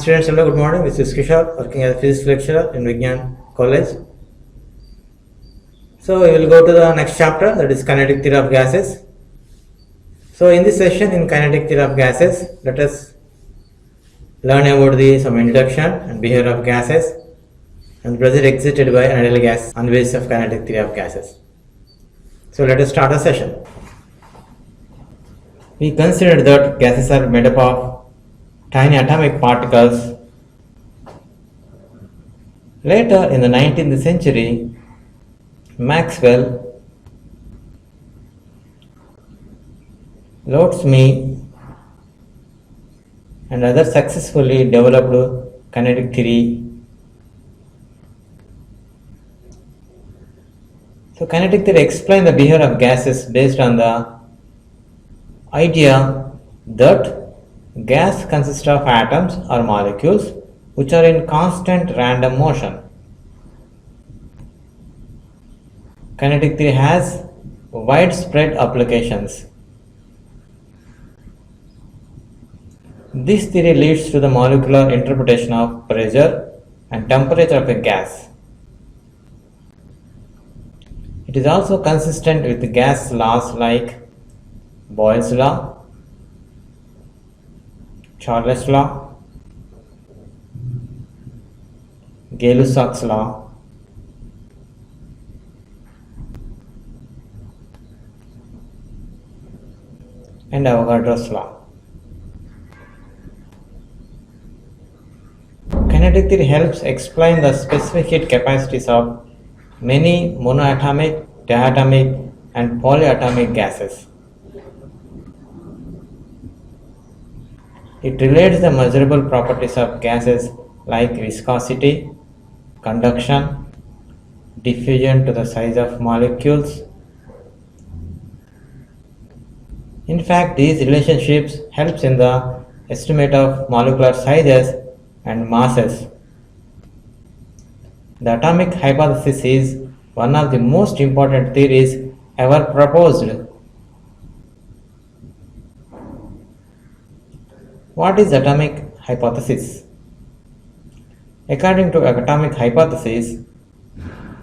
Students, hello, good morning. This is Kishore, working as a physics lecturer in Vigyan College. So we will go to the next chapter, that is kinetic theory of gases. So in this session, in kinetic theory of gases, let us learn about some introduction and behavior of gases and pressure exerted by an ideal gas on the basis of kinetic theory of gases. So let us start the session. We considered that gases are made up of tiny atomic particles. Later in the 19th century, Maxwell, Lorentz and others successfully developed kinetic theory. So kinetic theory explains the behavior of gases based on the idea that gas consists of atoms or molecules which are in constant random motion. Kinetic theory has widespread applications. This theory leads to the molecular interpretation of pressure and temperature of a gas. It is also consistent with gas laws like Boyle's law, Charles' law, Gay-Lussac's law, and Avogadro's law. Kinetic theory helps explain the specific heat capacities of many monoatomic, diatomic, and polyatomic gases. It relates the measurable properties of gases like viscosity, conduction, diffusion to the size of molecules. In fact, these relationships helps in the estimate of molecular sizes and masses. The atomic hypothesis is one of the most important theories ever proposed. What is atomic hypothesis? According to atomic hypothesis,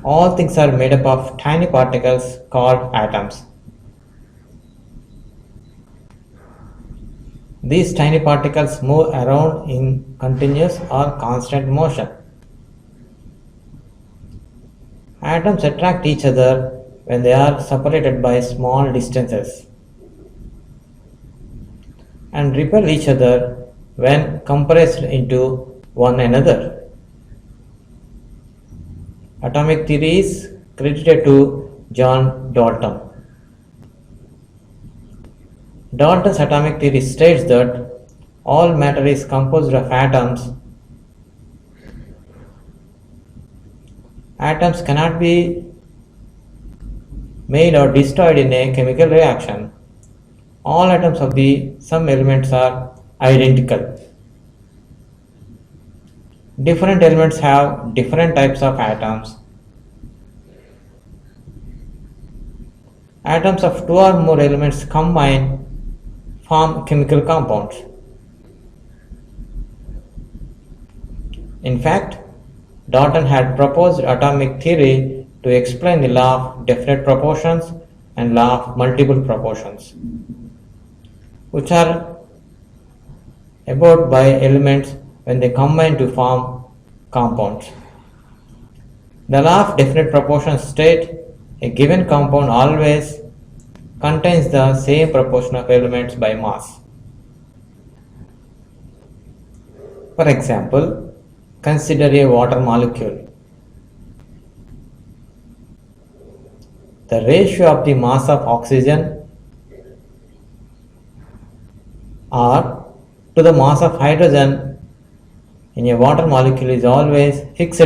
all things are made up of tiny particles called atoms. These tiny particles move around in continuous or constant motion. Atoms attract each other when they are separated by small distances and repel each other when compressed into one another. Atomic theory is credited to John Dalton. Dalton's atomic theory states that all matter is composed of atoms. Atoms cannot be made or destroyed in a chemical reaction. All atoms of the some elements are identical. Different elements have different types of atoms. Atoms of two or more elements combine form chemical compounds. In fact, Dalton had proposed atomic theory to explain the law of definite proportions and law of multiple proportions, which are about by elements when they combine to form compounds. The law of definite proportions states a given compound always contains the same proportion of elements by mass. For example, consider a water molecule. The ratio of the mass of oxygen or to the mass of hydrogen in a water molecule is always fixed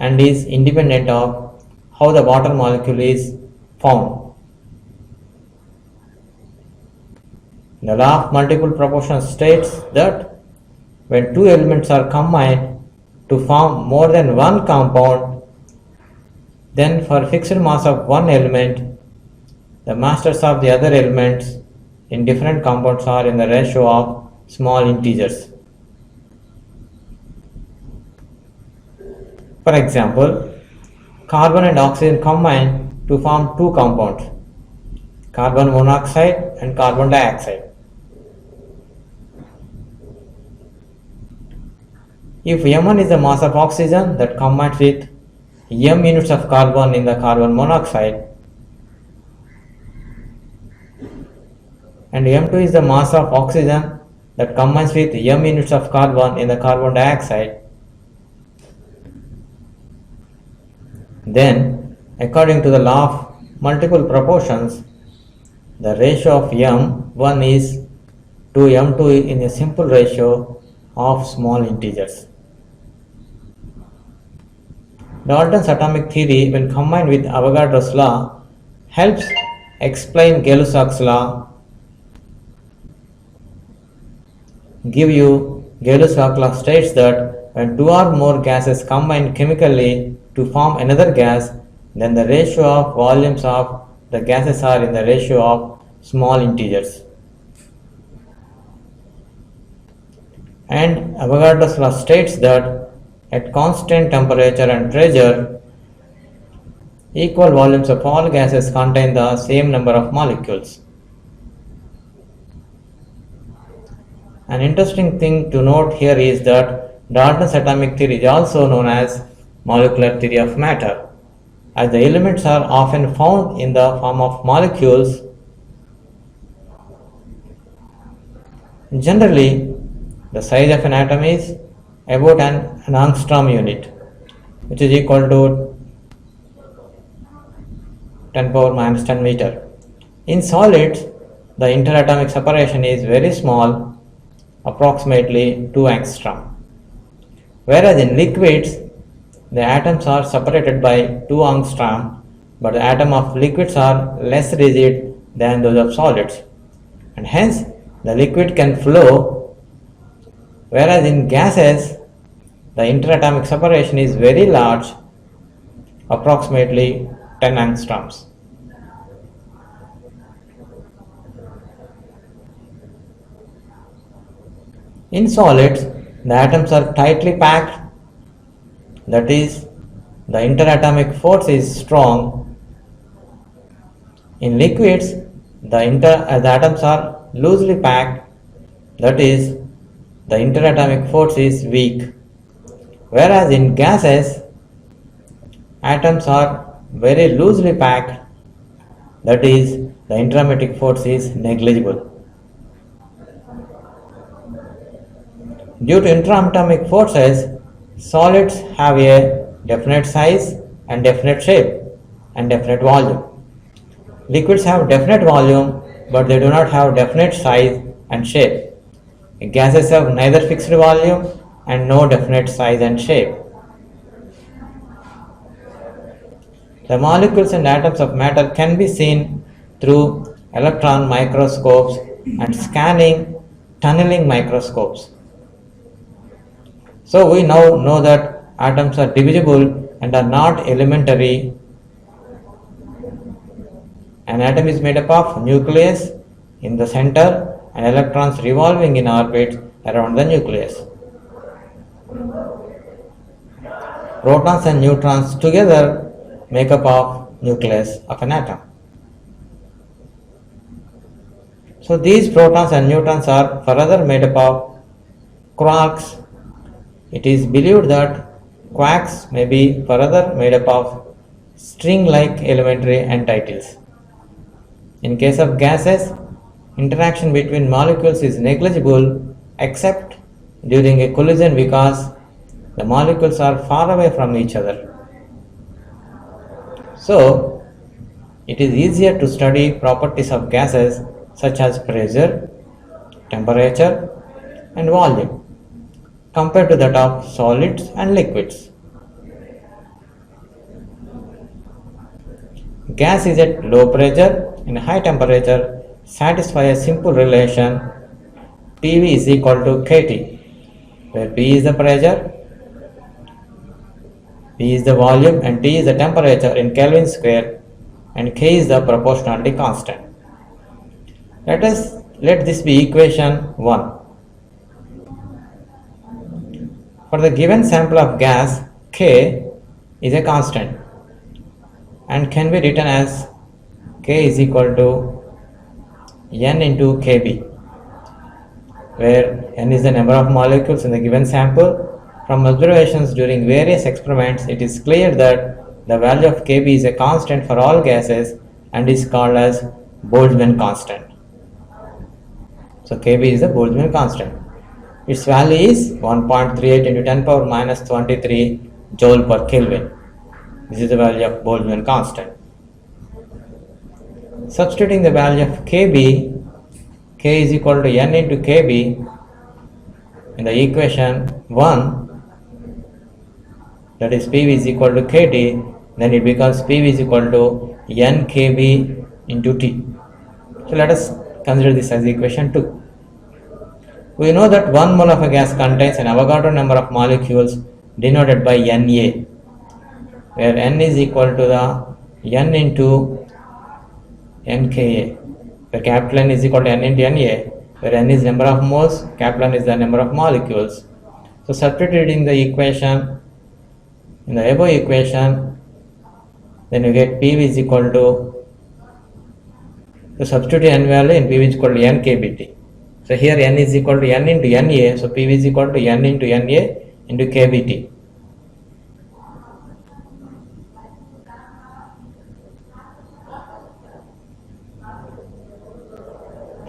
and is independent of how the water molecule is formed. The law of multiple proportions states that when two elements are combined to form more than one compound, then for fixed mass of one element, the masses of the other elements in different compounds are in the ratio of small integers. For example, carbon and oxygen combine to form two compounds, carbon monoxide and carbon dioxide. If M1 is the mass of oxygen that combines with m units of carbon in the carbon monoxide, and M2 is the mass of oxygen that combines with m units of carbon in the carbon dioxide, then according to the law of multiple proportions, the ratio of M1 is to M2 in a simple ratio of small integers. Dalton's atomic theory, when combined with Avogadro's law, helps explain Gay-Lussac's law. Gay-Lussac law states that when two or more gases combine chemically to form another gas, then the ratio of volumes of the gases are in the ratio of small integers. And Avogadro's law states that at constant temperature and pressure, equal volumes of all gases contain the same number of molecules. An interesting thing to note here is that Dalton's atomic theory is also known as molecular theory of matter, as the elements are often found in the form of molecules. Generally, the size of an atom is about an angstrom unit, which is equal to 10 power minus 10 meter. In solids, the interatomic separation is very small, approximately 2 angstrom. Whereas in liquids, the atoms are separated by 2 angstrom, but the atoms of liquids are less rigid than those of solids, and hence the liquid can flow, whereas in gases, the interatomic separation is very large, approximately 10 angstroms. In solids, the atoms are tightly packed, that is, the interatomic force is strong. In liquids, the atoms are loosely packed, that is, the interatomic force is weak. Whereas in gases, atoms are very loosely packed, that is, the interatomic force is negligible. Due to interatomic forces, solids have a definite size and definite shape and definite volume. Liquids have definite volume, but they do not have definite size and shape. Gases have neither fixed volume and no definite size and shape. The molecules and atoms of matter can be seen through electron microscopes and scanning tunneling microscopes. So we now know that atoms are divisible and are not elementary. An atom is made up of nucleus in the center and electrons revolving in orbit around the nucleus. Protons and neutrons together make up of nucleus of an atom. So these protons and neutrons are further made up of quarks. It is believed that quarks may be further made up of string-like elementary entities. In case of gases, interaction between molecules is negligible except during a collision because the molecules are far away from each other. So, it is easier to study properties of gases such as pressure, temperature, and volume compared to that of solids and liquids. Gas is at low pressure and high temperature satisfy a simple relation PV is equal to kT, where P is the pressure, P is the volume, and T is the temperature in Kelvin square, and K is the proportionality constant. Let this be equation 1. For the given sample of gas K, is a constant and can be written as K is equal to N into Kb, where N is the number of molecules in the given sample. From observations during various experiments, it is clear that the value of Kb is a constant for all gases and is called as Boltzmann constant. So Kb is the Boltzmann constant. Its value is 1.38 into 10 power minus 23 joule per Kelvin. This is the value of Boltzmann constant. Substituting the value of Kb, K is equal to N into Kb in the equation 1, that is PV is equal to KT, then it becomes PV is equal to N Kb into T. So let us consider this as equation 2. We know that 1 mole of a gas contains an Avogadro number of molecules denoted by Na, where N is equal to the N into Nka, where capital N is equal to N into Na, where N is number of moles, capital N is the number of molecules. So substituting the equation in the above equation, then you get PV is equal to, so substitute N value in PV is equal to N kBt. So here N is equal to N into Na, so PV is equal to N into Na into kBt.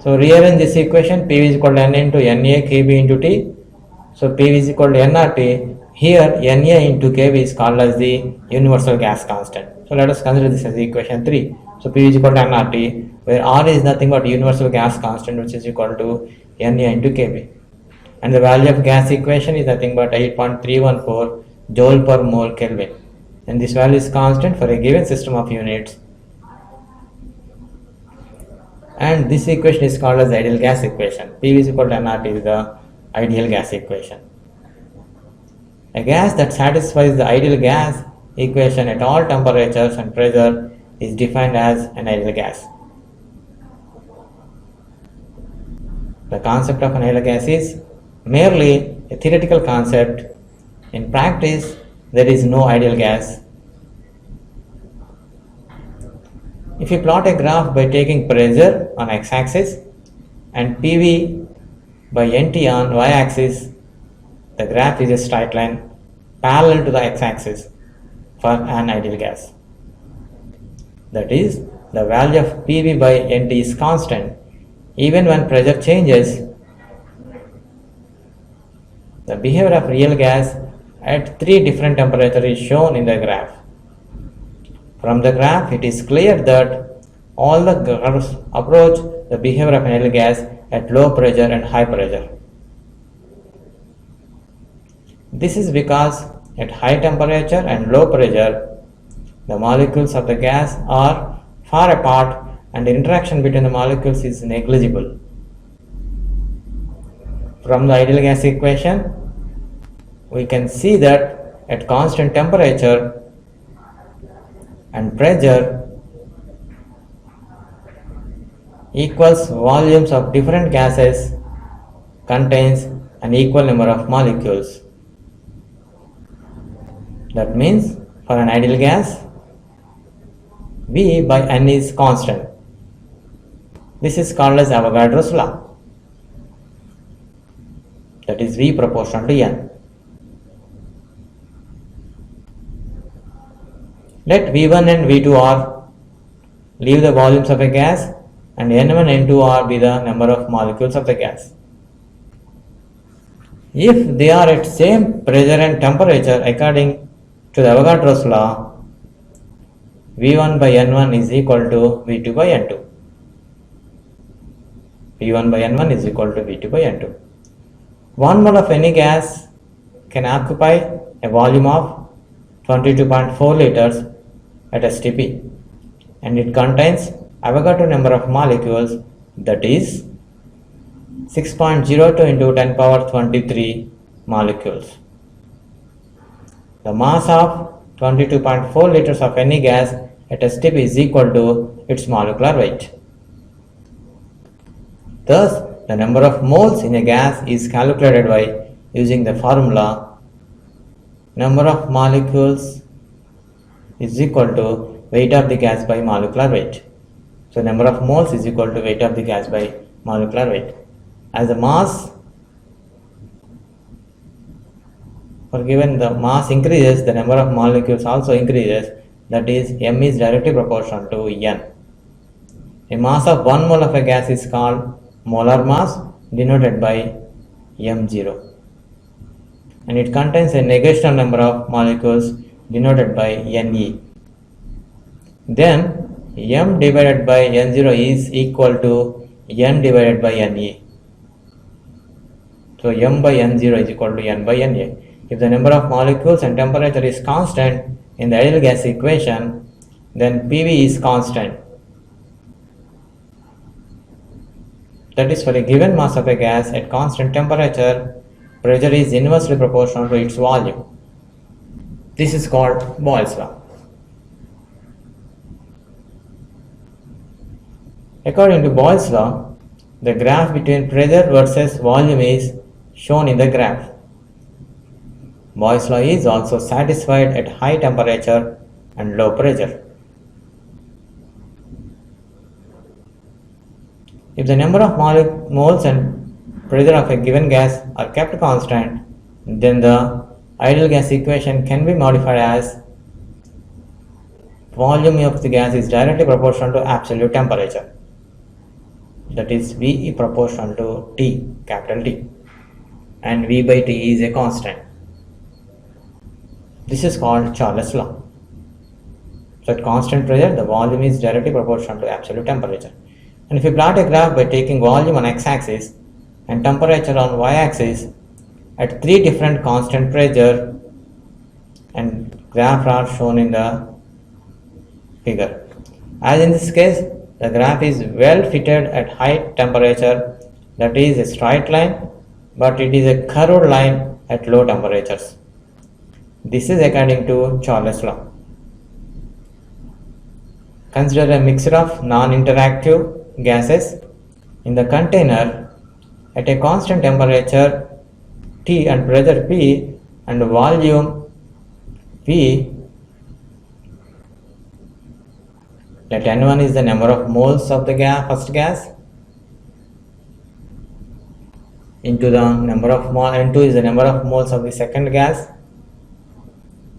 So rearrange this equation, PV is equal to N into Na Kb into T. So PV is equal to nRT. Here Na into Kb is called as the universal gas constant. So let us consider this as equation 3. So PV is equal to nRT, where R is nothing but universal gas constant, which is equal to Na into Kb. And the value of gas equation is nothing but 8.314 joule per mole Kelvin. And this value is constant for a given system of units. And this equation is called as ideal gas equation. PV is equal to nRT is the ideal gas equation. A gas that satisfies the ideal gas equation at all temperatures and pressure is defined as an ideal gas. The concept of an ideal gas is merely a theoretical concept. In practice, there is no ideal gas. If you plot a graph by taking pressure on x-axis and PV by NT on y-axis, the graph is a straight line parallel to the x-axis for an ideal gas. That is, the value of PV by NT is constant even when pressure changes. The behavior of real gas at 3 different temperatures is shown in the graph. From the graph, it is clear that all the curves approach the behavior of an ideal gas at low pressure and high pressure. This is because at high temperature and low pressure, the molecules of the gas are far apart and the interaction between the molecules is negligible. From the ideal gas equation, we can see that at constant temperature and pressure equals volumes of different gases contains an equal number of molecules. That means for an ideal gas, V by N is constant. This is called as Avogadro's law. That is V proportional to N. Let V1 and V2R leave the volumes of a gas and N1 and N2R be the number of molecules of the gas. If they are at same pressure and temperature according to the Avogadro's law, V1 by N1 is equal to V2 by N2. V1 by N1 is equal to V2 by N2. 1 mole of any gas can occupy a volume of 22.4 liters at STP, and it contains Avogadro number of molecules, that is 6.02 into 10 power 23 molecules. The mass of 22.4 liters of any gas at STP is equal to its molecular weight. Thus, the number of moles in a gas is calculated by using the formula number of molecules is equal to weight of the gas by molecular weight. So number of moles is equal to weight of the gas by molecular weight. As the mass, for given the mass increases, the number of molecules also increases, that is m is directly proportional to n. A mass of 1 mole of a gas is called molar mass, denoted by m0, and it contains a negational number of molecules denoted by Ne. Then m divided by n0 is equal to n divided by Ne. So m by n0 is equal to n by Na. If the number of molecules and temperature is constant in the ideal gas equation, then PV is constant. That is, for a given mass of a gas at constant temperature, pressure is inversely proportional to its volume. This is called Boyle's law. According to Boyle's law, the graph between pressure versus volume is shown in the graph. Boyle's law is also satisfied at high temperature and low pressure. If the number of moles and pressure of a given gas are kept constant, then the ideal gas equation can be modified as volume of the gas is directly proportional to absolute temperature. That is V proportional to T, capital T, and V by T is a constant. This is called Charles' law. So at constant pressure, the volume is directly proportional to absolute temperature. And if you plot a graph by taking volume on x-axis and temperature on y-axis at three different constant pressure, and graph are shown in the figure. As in this case, the graph is well fitted at high temperature, that is a straight line, but it is a curved line at low temperatures. This is according to Charles' law. Consider a mixture of non-interactive gases in the container at a constant temperature T and pressure P and volume V. Let N1 is the number of moles of the first gas into the number of moles, N2 is the number of moles of the second gas,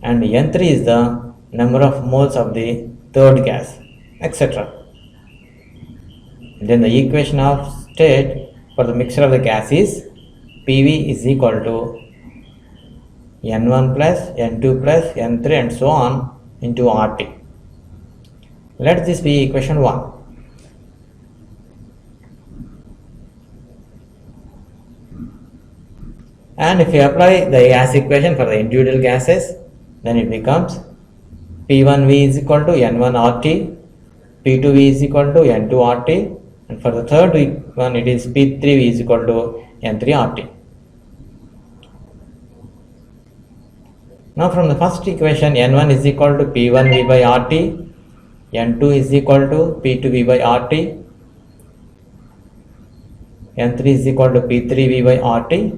and N3 is the number of moles of the third gas, etc. Then the equation of state for the mixture of the gas is PV is equal to N1 plus N2 plus N3 and so on into RT. Let this be equation 1. And if you apply the gas equation for the individual gases, then it becomes P1V is equal to N1 RT, P2V is equal to N2 RT, and for the third one it is P3V is equal to N3 RT. Now from the first equation, N1 is equal to P1V by RT, N2 is equal to P2V by RT, N3 is equal to P3V by RT,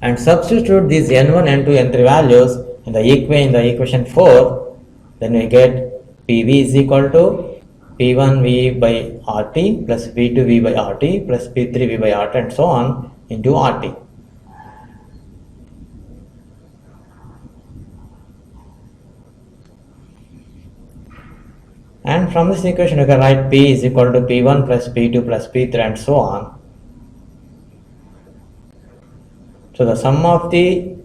and substitute these N1, N2, N3 values in the equation 4, then we get PV is equal to P1V by RT plus P2V by RT plus P3V by RT and so on into RT. And from this equation you can write P is equal to P1 plus P2 plus P3 and so on. So the sum of the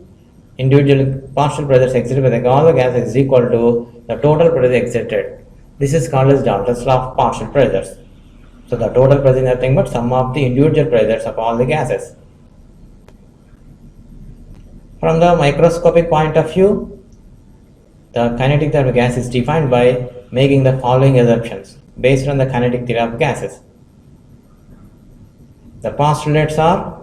individual partial pressures exerted by all the gases is equal to the total pressure exerted. This is called as Dalton's law of partial pressures. So the total pressure is nothing but sum of the individual pressures of all the gases. From the microscopic point of view, the kinetic theory of gas is defined by making the following assumptions based on the kinetic theory of gases. The postulates are: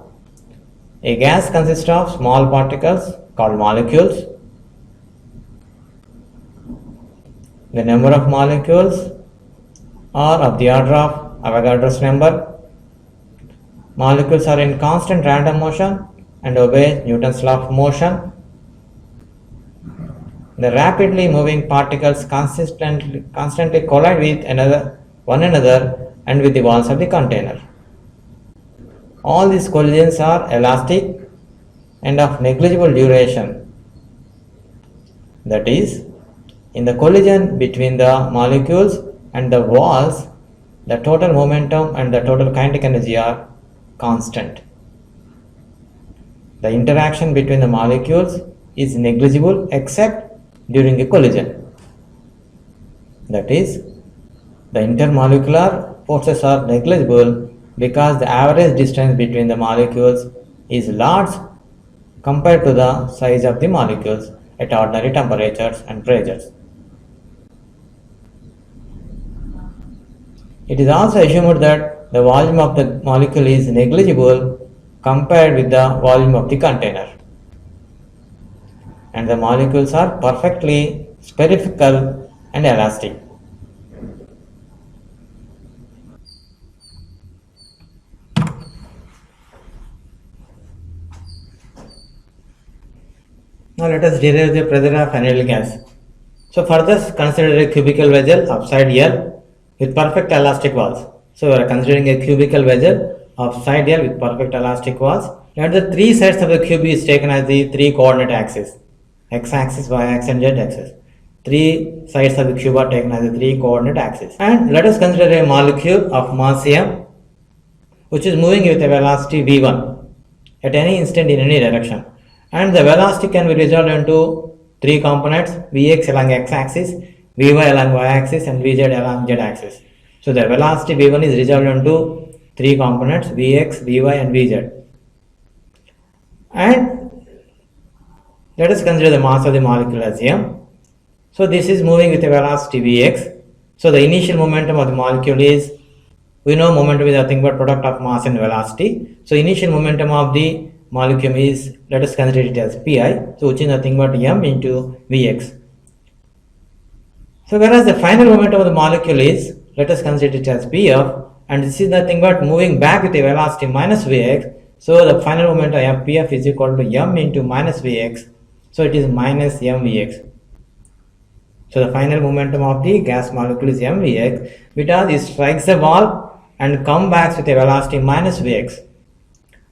a gas consists of small particles called molecules. The number of molecules are of the order of Avogadro's number. Molecules are in constant random motion and obey Newton's law of motion. The rapidly moving particles constantly collide with one another and with the walls of the container. All these collisions are elastic and of negligible duration. That is, in the collision between the molecules and the walls, the total momentum and the total kinetic energy are constant. The interaction between the molecules is negligible except during a collision. That is, the intermolecular forces are negligible because the average distance between the molecules is large compared to the size of the molecules at ordinary temperatures and pressures. It is also assumed that the volume of the molecule is negligible compared with the volume of the container, and the molecules are perfectly spherical and elastic. Now let us derive the pressure of an ideal gas. So for this, consider a cubical vessel of side L with perfect elastic walls. So we are considering a cubical vessel of side L with perfect elastic walls. Let the three sides of the cube is taken as the three coordinate axes, x-axis, y-axis and z-axis. Three sides of the cube are taken as the three coordinate axes. And let us consider a molecule of mass m which is moving with a velocity v1 at any instant in any direction. And the velocity can be resolved into three components: Vx along x-axis, Vy along y-axis and Vz along z-axis. So the velocity v1 is resolved into three components: Vx, Vy and Vz. And let us consider the mass of the molecule as m. So this is moving with a velocity Vx. So the initial momentum of the molecule is, we know momentum is nothing but product of mass and velocity. So initial momentum of the molecule is, let us consider it as pi, so which is nothing but m into Vx. So whereas the final momentum of the molecule is, let us consider it as pf, and this is nothing but moving back with a velocity minus Vx. So the final momentum of pf is equal to m into minus Vx. So it is minus mvx. So the final momentum of the gas molecule is mvx because it strikes the wall and comes back with a velocity minus Vx.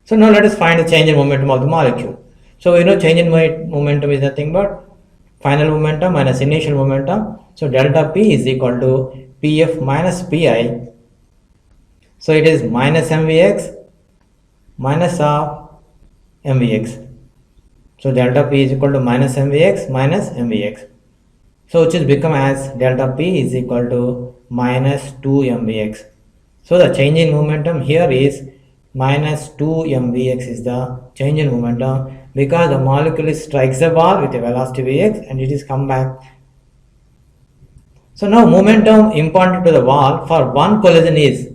So now let us find the change in momentum of the molecule. So we know change in momentum is nothing but final momentum minus initial momentum. So delta P is equal to Pf minus Pi. So it is minus mvx minus of mvx. So delta P is equal to minus mvx minus mvx. So which is become as delta P is equal to minus 2 mvx. So the change in momentum here is minus 2 mvx is the change in momentum because the molecule strikes the wall with a velocity vx and it is come back. So now momentum imparted to the wall for one collision is,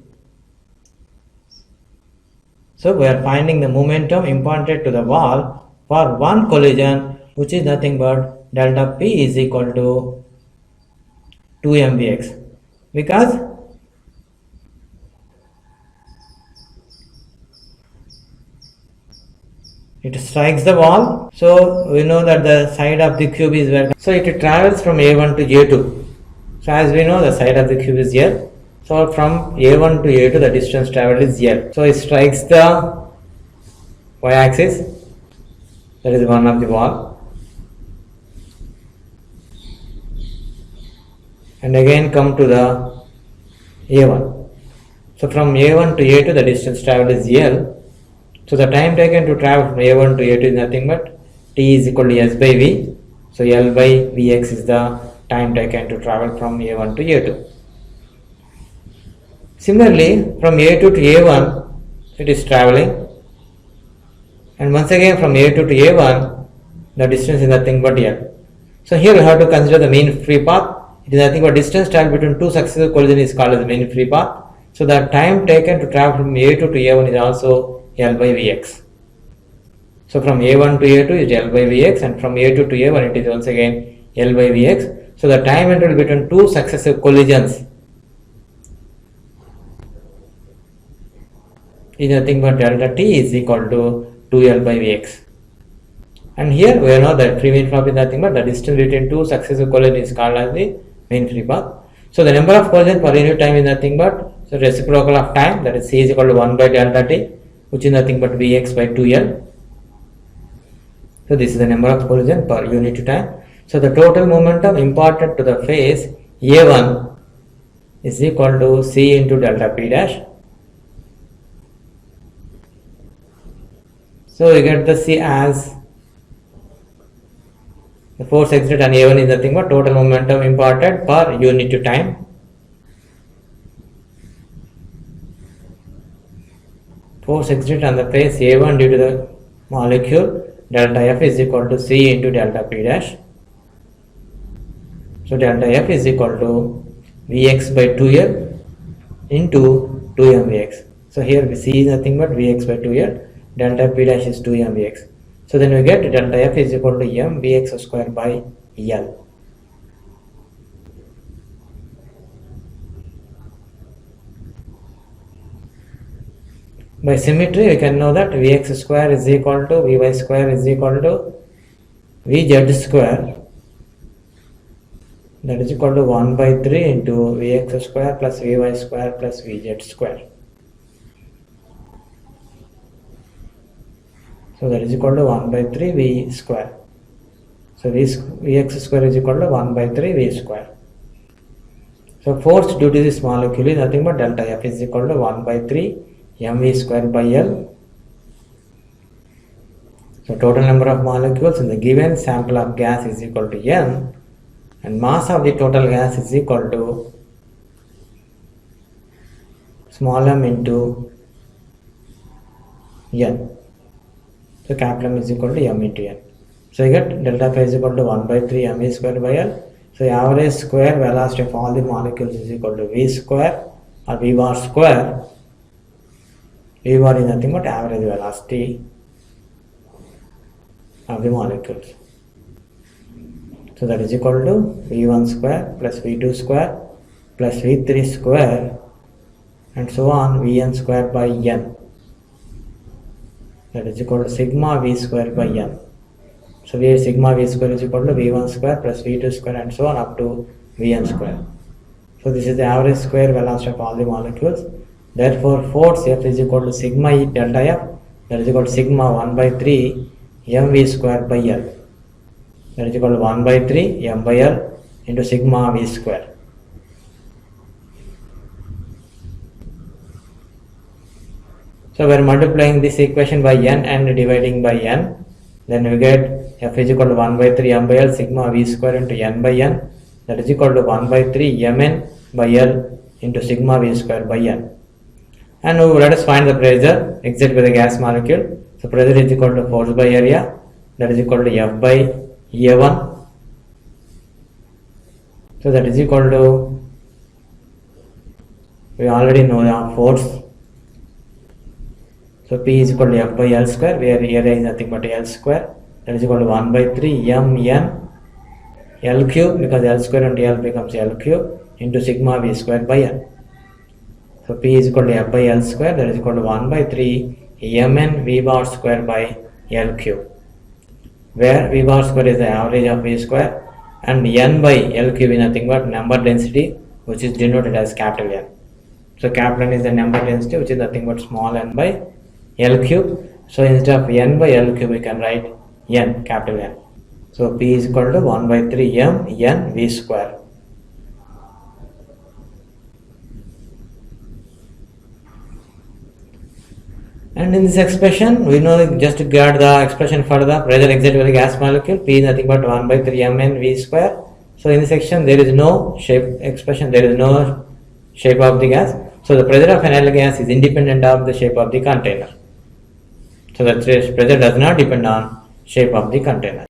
so we are finding the momentum imparted to the wall for one collision, which is nothing but delta P is equal to 2 mvx because it strikes the wall. So we know that the side of the cube is where, so it travels from A1 to A2. So as we know, the side of the cube is L. So from A1 to A2 the distance traveled is L. So it strikes the y-axis, that is one of the wall, and again come to the A1. So from A1 to A2 the distance traveled is L. So the time taken to travel from A1 to A2 is nothing but T is equal to S by V. So L by Vx is the time taken to travel from A1 to A2. Similarly, from A2 to A1 it is traveling, and once again from A2 to A1 the distance is nothing but L. So here we have to consider the mean free path. It is nothing but distance traveled between two successive collisions is called as the mean free path. So the time taken to travel from A2 to A1 is also L by Vx. So from A1 to A2 is L by Vx, and from A2 to A1 it is once again L by Vx. So the time interval between two successive collisions is nothing but delta T is equal to 2L by Vx. And here we know that free mean path is nothing but the distance between two successive collisions is called as the mean free path. So the number of collisions per unit time is nothing but so reciprocal of time, that is c is equal to 1 by delta t, which is nothing but Vx by 2L. So this is the number of collisions per unit time. So the total momentum imparted to the phase A1 is equal to c into delta p dash. So we get the c as the force exerted on A1 is nothing but total momentum imparted per unit time. Force exerted on the phase A1 due to the molecule delta F is equal to c into delta p dash. So delta F is equal to Vx by 2L into 2mVx. So here c is nothing but Vx by 2L, delta p dash is 2mVx. So then we get delta F is equal to mVx square by L. By symmetry, we can know that Vx square is equal to Vy square is equal to Vz square, that is equal to 1 by 3 into Vx square plus Vy square plus Vz square. So that is equal to 1 by 3 V square. So Vx square is equal to 1 by 3 V square. So force due to this molecule is nothing but delta F is equal to 1 by 3 mv square by L. So total number of molecules in the given sample of gas is equal to n, and mass of the total gas is equal to small m into n. So capital M is equal to m into n. So you get delta phi is equal to 1 by 3 mv square by L. So average square velocity of all the molecules is equal to v square or v bar square. V bar is nothing but average velocity of the molecules. So that is equal to v1 square plus v2 square plus v3 square and so on vn square by n. That is equal to sigma v square by n. So here sigma v square is equal to v1 square plus v2 square and so on up to vn square. So this is the average square velocity of all the molecules. Therefore force F is equal to sigma E delta F, that is equal to sigma 1 by 3 mv square by L. That is equal to 1 by 3 m by L into sigma v square. So we are multiplying this equation by n and dividing by n. Then we get F is equal to 1 by 3 m by L sigma v square into n by n. That is equal to 1 by 3 mn by L into sigma v square by n. And now let us find the pressure exerted by the gas molecule. So pressure is equal to force by area, that is equal to F by A1. So that is equal to, we already know the force. So P is equal to F by L square, where area is nothing but L square, that is equal to 1 by 3 mn L cube, because L square into L becomes L cube into sigma v square by n. So P is equal to F by L square, that is equal to 1 by 3 mn V bar square by L cube, where V bar square is the average of V square and n by L cube is nothing but number density, which is denoted as capital N. So capital N is the number density, which is nothing but small n by L cube. So instead of n by L cube we can write n capital N. So P is equal to 1 by 3 m n V square. And in this expression, we know just to get the expression for the pressure exerted by the gas molecule, P is nothing but 1 by 3 mn V square. So in this section, there is no shape expression, there is no shape of the gas. So the pressure of an ideal gas is independent of the shape of the container. So the pressure does not depend on shape of the container.